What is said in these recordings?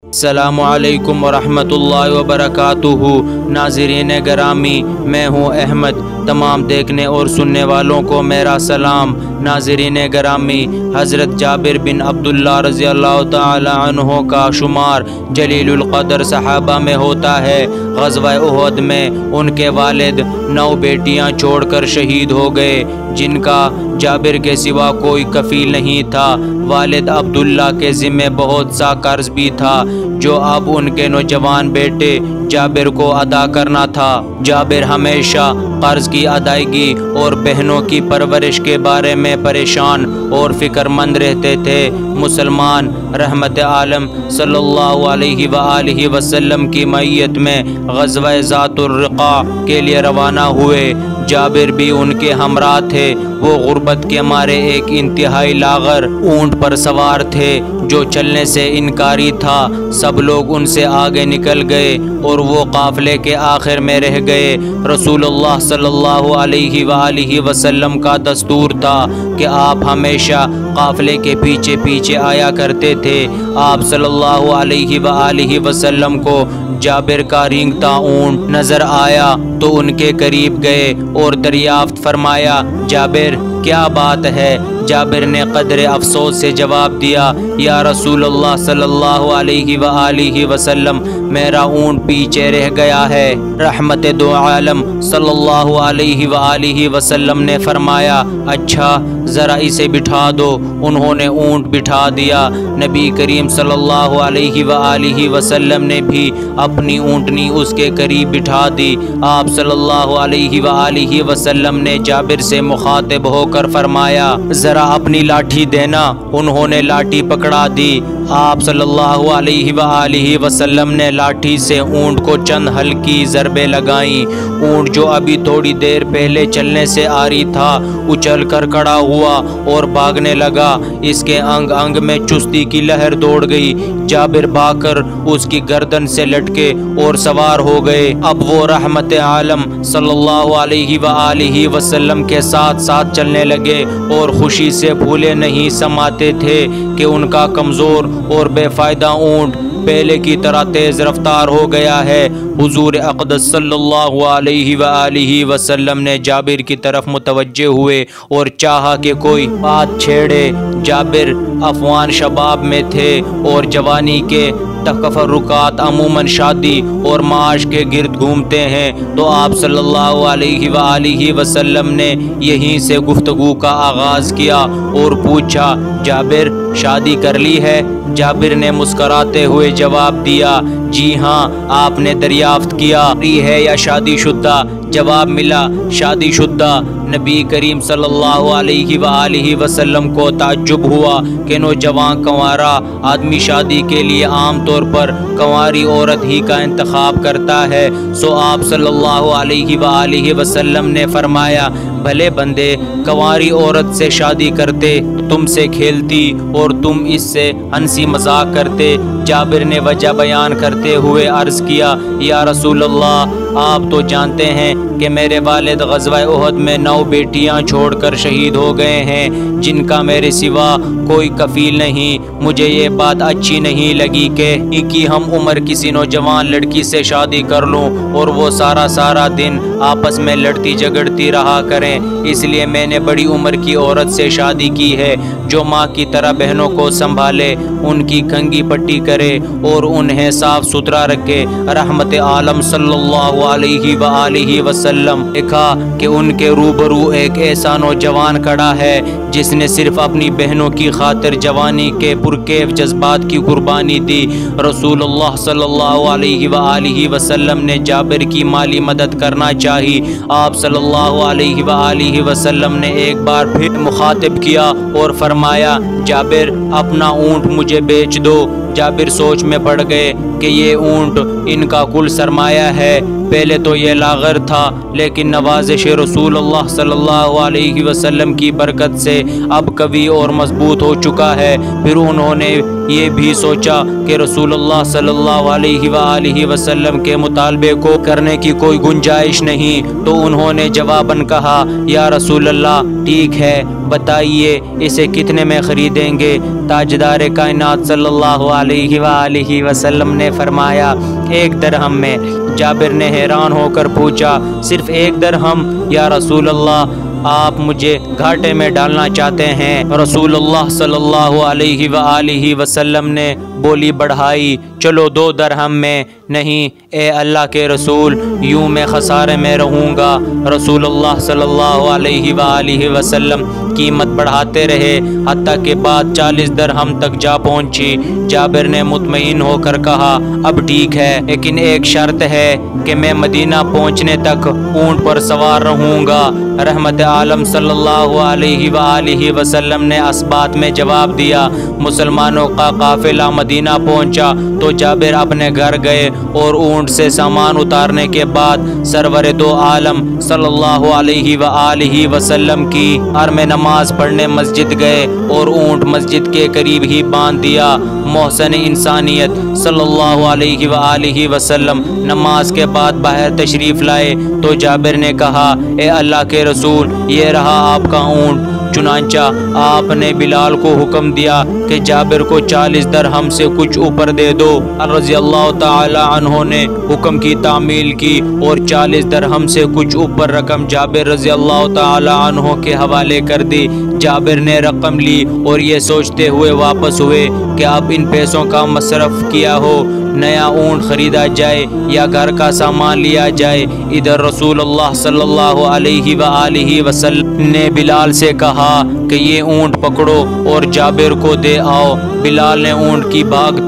السلام علیکم ورحمۃ اللہ وبرکاتہ۔ ناظرین گرامی، میں ہوں احمد، تمام دیکھنے اور سننے والوں کو میرا سلام۔ ناظرین گرامی، حضرت جابر بن عبداللہ رضی اللہ تعالی عنہ کا شمار جلیل القدر صحابہ میں ہوتا ہے۔ غزوہ احد میں ان کے والد 9 بیٹیاں چھوڑ کر شہید ہو گئے، جن کا جابر کے سوا کوئی کفیل نہیں تھا۔ والد عبداللہ کے ذمہ بہت سا قرض بھی تھا، جو اب ان کے نوجوان بیٹے جابر کو ادا کرنا تھا۔ جابر ہمیشہ قرض کی ادائیگی اور بہنوں کی پرورش کے بارے میں پریشان اور فکر مند رہتے تھے۔ مسلمان رحمت عالم صلی اللہ علیہ وآلہ وسلم کی معیت میں غزوہ ذات الرقاع کے لیے روانہ ہوئے۔ جابر بھی ان کے ہمراہ تھے۔ وہ غربت کے مارے ایک انتہائی لاغر اونٹ پر سوار تھے جو چلنے سے انکاری تھا۔ سب لوگ ان سے آگے نکل گئے اور وہ قافلے کے آخر میں رہ گئے۔ رسول اللہ صلی اللہ علیہ وآلہ وسلم کا دستور تھا کہ آپ ہمیشہ قافلے کے پیچھے پیچھے آیا کرتے تھے۔ آپ صلی اللہ علیہ وآلہ وسلم کو جابر کا رینگتا اونٹ نظر آیا تو ان کے قریب گئے اور دریافت فرمایا، جابر کیا بات ہے؟ جابر نے قدر افسوس سے جواب دیا، یا رسول اللہ صلی اللہ علیہ وآلہ وسلم، میرا اونٹ پیچھے رہ گیا ہے۔ رحمت دو عالم صلی اللہ علیہ وآلہ وسلم نے فرمایا، اچھا ذرا اسے بٹھا دو۔ انہوں نے اونٹ بٹھا دیا۔ نبی کریم صلی اللہ علیہ وآلہ وسلم نے بھی اپنی اونٹنی اس کے قریب بٹھا دی۔ آپ صلی اللہ علیہ وآلہ وسلم نے جابر سے مخاطب ہو کر فرمایا، ذرا اپنی لاٹھی دینا۔ انہوں نے لاٹھی پکڑا دی۔ آپ صلی اللہ علیہ وآلہ وسلم نے لاٹھی سے اونٹ کو چند ہلکی ضربیں لگائیں۔ اونٹ جو ابھی تھوڑی دیر پہلے چلنے سے آری تھا، اچھل کر کھڑا ہوا اور بھاگنے لگا۔ اس کے انگ انگ میں چستی کی لہر دوڑ گئی۔ جابر بھاگ کر اس کی گردن سے لٹکے اور سوار ہو گئے۔ اب وہ رحمت عالم صلی اللہ علیہ وآلہ وسلم کے ساتھ ساتھ چلنے لگے اور خوشی سے پھولے نہیں سماتے تھے کہ ان کا کمزور اور بے فائدہ اونٹ پہلے کی طرح تیز رفتار ہو گیا ہے۔ حضور اقدس صلی اللہ علیہ وآلہ وسلم نے جابر کی طرف متوجہ ہوئے اور چاہا کہ کوئی بات چھیڑے۔ جابر افغان شباب میں تھے اور جوانی کے تفرقات عموماً شادی اور معاش کے گرد گھومتے ہیں، تو آپ صلی اللہ علیہ وآلہ وسلم نے یہیں سے گفتگو کا آغاز کیا اور پوچھا، جابر شادی کر لی ہے؟ جابر نے مسکراتے ہوئے جواب دیا، جی ہاں۔ آپ نے دریافت کیا، ہے یا شادی شدہ؟ جواب ملا، شادی شدہ۔ نبی کریم صلی اللہ علیہ وآلہ وسلم کو تعجب ہوا کہ نوجوان کنوارا آدمی شادی کے لیے عام طور پر کنواری عورت ہی کا انتخاب کرتا ہے۔ سو آپ صلی اللہ علیہ وآلہ وسلم نے فرمایا، بھلے بندے، کنواری عورت سے شادی کرتے تم سے کھیلتی اور تم اس سے ہنسی مذاق کرتے۔ جابر نے وجہ بیان کرتے ہوئے عرض کیا، یا رسول اللہ، آپ تو جانتے ہیں کہ میرے والد غزوہ احد میں 9 بیٹیاں چھوڑ کر شہید ہو گئے ہیں، جن کا میرے سوا کوئی کفیل نہیں۔ مجھے یہ بات اچھی نہیں لگی کہ ہم عمر کسی نوجوان لڑکی سے شادی کر لوں اور وہ سارا دن آپس میں لڑتی جھگڑتی رہا کریں۔ اس لیے میں نے بڑی عمر کی عورت سے شادی کی ہے، جو ماں کی طرح بہنوں کو سنبھالے، ان کی کنگھی پٹی کرے اور انہیں صاف ستھرا رکھے۔ رحمت عالم صلی اللہ علیہ وآلہ وسلم لکھا کہ ان کے روبرو ایک ایسا نوجوان کھڑا ہے جس نے صرف اپنی بہنوں کی خاطر جوانی کے پرکیف جذبات کی قربانی دی۔ رسول اللہ صلی اللہ علیہ وآلہ وسلم نے جابر کی مالی مدد کرنا چاہی۔ آپ صلی اللہ علیہ وآلہ وسلم نے ایک بار پھر مخاطب کیا اور فرمایا، جابر اپنا اونٹ مجھے بیچ دو۔ جابر سوچ میں پڑ گئے کہ یہ اونٹ ان کا کل سرمایہ ہے۔ پہلے تو یہ لاغر تھا، لیکن نوازش رسول اللہ صلی اللہ علیہ وسلم کی برکت سے اب قوی اور مضبوط ہو چکا ہے۔ پھر انہوں نے یہ بھی سوچا کہ رسول اللہ صلی اللہ علیہ وآلہ وسلم کے مطالبے کو کرنے کی کوئی گنجائش نہیں، تو انہوں نے جواباً کہا، یا رسول اللہ ٹھیک ہے، بتائیے اسے کتنے میں خریدیں گے؟ تاجدار کائنات صلی اللہ علیہ وآلہ وسلم نے فرمایا 1 درہم میں۔ جابر نے حیران ہو کر پوچھا، صرف 1 درہم؟ یا رسول اللہ آپ مجھے گھاٹے میں ڈالنا چاہتے ہیں؟ رسول اللہ صلی اللہ علیہ وآلہ وسلم نے بولی بڑھائی، چلو 2 درہم میں۔ نہیں اے اللہ کے رسول، یوں میں خسارے میں رہوں گا۔ رسول اللہ صلی اللہ علیہ وآلہ وسلم قیمت بڑھاتے رہے، حتیٰ کہ بات 40 درہم تک جا پہنچی۔ جابر نے مطمئن ہو کر کہا، اب ٹھیک ہے، لیکن ایک شرط ہے کہ میں مدینہ پہنچنے تک اونٹ پر سوار رہوں گا۔ رحمت عالم صلی اللہ علیہ وآلہ وسلم نے اس بات میں جواب دیا۔ مسلمانوں کا قافلہ مدینہ پہنچا تو جابر اپنے گھر گئے اور اونٹ سے سامان اتارنے کے بعد سرور دو عالم صلی اللہ علیہ وآلہ وسلم کی میں نماز پڑھنے مسجد گئے اور اونٹ مسجد کے قریب ہی باندھ دیا۔ محسن انسانیت صلی اللہ علیہ وآلہ وسلم نماز کے بعد باہر تشریف لائے تو جابر نے کہا، اے اللہ کے رسول، یہ رہا آپ کا اونٹ۔ چنانچہ آپ نے بلال کو حکم دیا کہ جابر کو 40 درہم سے کچھ اوپر دے دو۔ رضی اللہ تعالی عنہ نے حکم کی تعمیل کی اور 40 درہم سے کچھ اوپر رقم جابر رضی اللہ تعالی عنہ کے حوالے کر دی۔ جابر نے رقم لی اور یہ سوچتے ہوئے واپس ہوئے کہ اب ان پیسوں کا مصرف کیا ہو، نیا اونٹ خریدا جائے یا گھر کا سامان لیا جائے۔ ادھر رسول اللہ صلی اللہ علیہ وآلہ وسلم نے بلال سے کہا کہ یہ اونٹ پکڑو اور جابر کو دے آؤ۔ بلال نے اونٹ کی بھاگ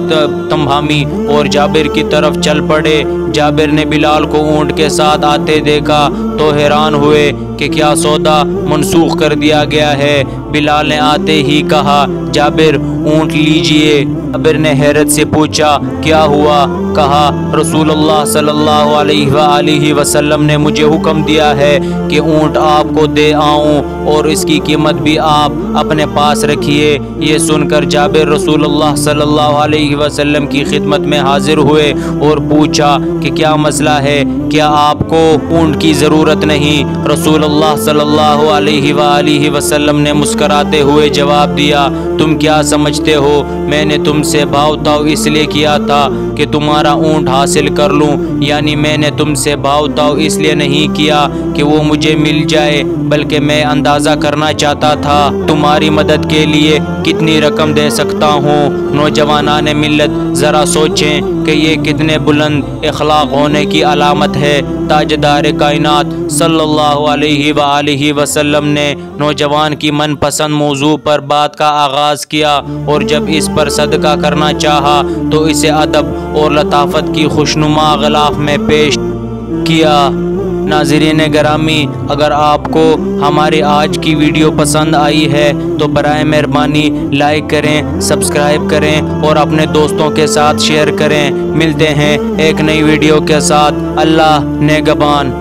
تھامی اور جابر کی طرف چل پڑے۔ جابر نے بلال کو اونٹ کے ساتھ آتے دیکھا تو حیران ہوئے کہ کیا سودا منسوخ کر دیا گیا ہے۔ بلال نے آتے ہی کہا، جابر اونٹ لیجئے۔ جابر نے حیرت سے پوچھا، کیا ہوا؟ کہا، رسول اللہ صلی اللہ علیہ وآلہ وسلم نے مجھے حکم دیا ہے کہ اونٹ آپ کو دے آؤں اور اس کی قیمت بھی آپ اپنے پاس رکھیے۔ یہ سن کر جابر رسول اللہ صلی اللہ علیہ وسلم کی خدمت میں حاضر ہوئے اور پوچھا کہ کیا مسئلہ ہے؟ کیا آپ کو اونٹ کی ضرورت نہیں؟ رسول اللہ صلی اللہ علیہ وآلہ وسلم نے مسکراتے ہوئے جواب دیا، تم کیا سمجھتے ہو؟ میں نے تم سے بھاؤ تاؤ اس لیے کیا تھا کہ تمہارا اونٹ حاصل کر لوں، یعنی میں نے تم سے بھاؤ تاؤ اس لیے نہیں کیا کہ وہ مجھے مل جائے، بلکہ میں اندازہ کرنا چاہتا تھا تمہاری مدد کے لیے کتنی رقم دے سکتا ہوں۔ نوجوانان ملت ذرا سوچیں کہ یہ کتنے بلند اخلاق ہونے کی علامت ہے۔ تاجدار کائنات صلی اللہ علیہ وآلہ وسلم نے نوجوان کی من پسند موضوع پر بات کا آغاز کیا اور جب اس پر صدقہ کرنا چاہا تو اسے ادب اور لطافت کی خوشنما غلاف میں پیش کیا۔ ناظرین گرامی، اگر آپ کو ہماری آج کی ویڈیو پسند آئی ہے تو برائے مہربانی لائک کریں، سبسکرائب کریں اور اپنے دوستوں کے ساتھ شیئر کریں۔ ملتے ہیں ایک نئی ویڈیو کے ساتھ۔ اللہ نگہبان۔